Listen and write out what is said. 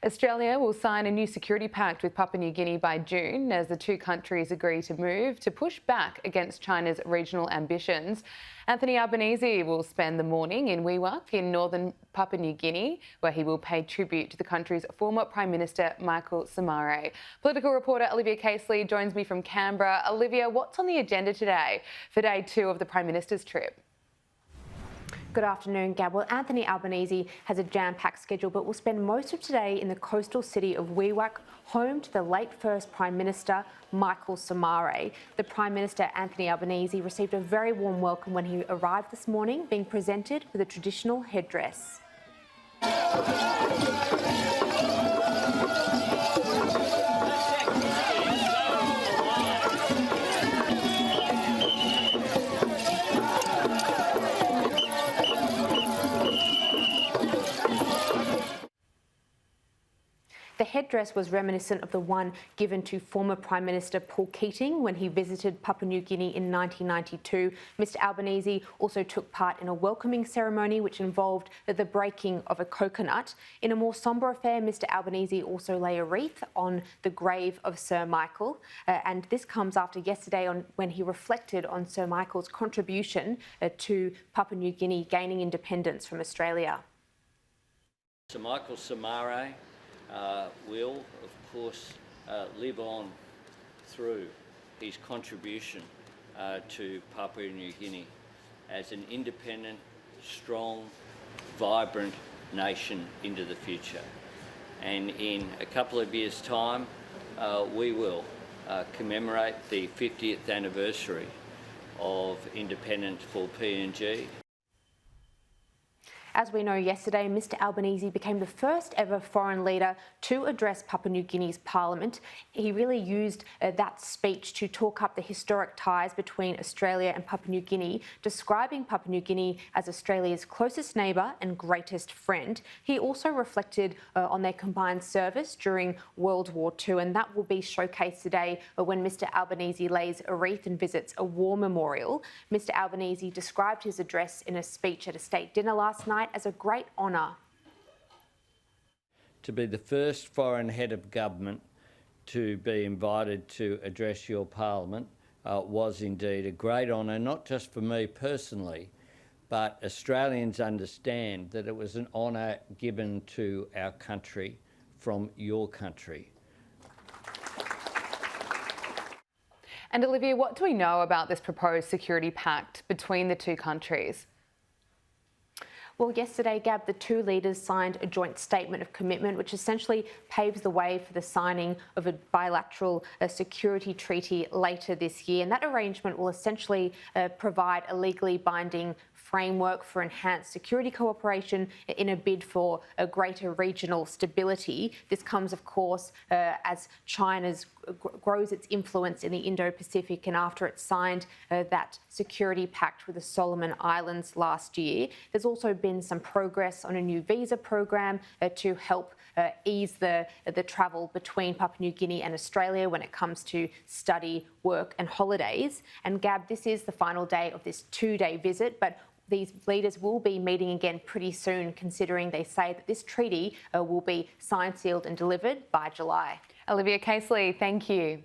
Australia will sign a new security pact with Papua New Guinea by June as the two countries agree to move to push back against China's regional ambitions. Anthony Albanese will spend the morning in Wewak in northern Papua New Guinea, where he will pay tribute to the country's former Prime Minister Michael Somare. Political reporter Olivia Casely joins me from Canberra. Olivia, what's on the agenda today for day 2 of the Prime Minister's trip? Good afternoon, Gab. Well, Anthony Albanese has a jam-packed schedule, but will spend most of today in the coastal city of Wewak, home to the late first Prime Minister, Michael Somare. The Prime Minister, Anthony Albanese, received a very warm welcome when he arrived this morning, being presented with a traditional headdress. The headdress was reminiscent of the one given to former Prime Minister Paul Keating when he visited Papua New Guinea in 1992. Mr Albanese also took part in a welcoming ceremony which involved the breaking of a coconut. In a more sombre affair, Mr Albanese also lay a wreath on the grave of Sir Michael. And this comes after yesterday when he reflected on Sir Michael's contribution to Papua New Guinea gaining independence from Australia. Sir Michael Somare will, of course, live on through his contribution to Papua New Guinea as an independent, strong, vibrant nation into the future. And in a couple of years' time, we will commemorate the 50th anniversary of independence for PNG. As we know, yesterday, Mr Albanese became the first ever foreign leader to address Papua New Guinea's parliament. He really used that speech to talk up the historic ties between Australia and Papua New Guinea, describing Papua New Guinea as Australia's closest neighbour and greatest friend. He also reflected on their combined service during World War II, and that will be showcased today when Mr Albanese lays a wreath and visits a war memorial. Mr Albanese described his address in a speech at a state dinner last night as a great honour. To be the first foreign head of government to be invited to address your parliament was indeed a great honour, not just for me personally, but Australians understand that it was an honour given to our country from your country. And Olivia, what do we know about this proposed security pact between the two countries? Well, yesterday, Gab, the two leaders signed a joint statement of commitment, which essentially paves the way for the signing of a bilateral security treaty later this year. And that arrangement will essentially provide a legally binding framework for enhanced security cooperation in a bid for a greater regional stability. This comes, of course, as China grows its influence in the Indo-Pacific and after it signed that security pact with the Solomon Islands last year. There's also been some progress on a new visa program to help ease the travel between Papua New Guinea and Australia when it comes to study, work and holidays. And Gab, this is the final day of this 2-day visit, but these leaders will be meeting again pretty soon, considering they say that this treaty will be signed, sealed and delivered by July. Olivia Casely, thank you.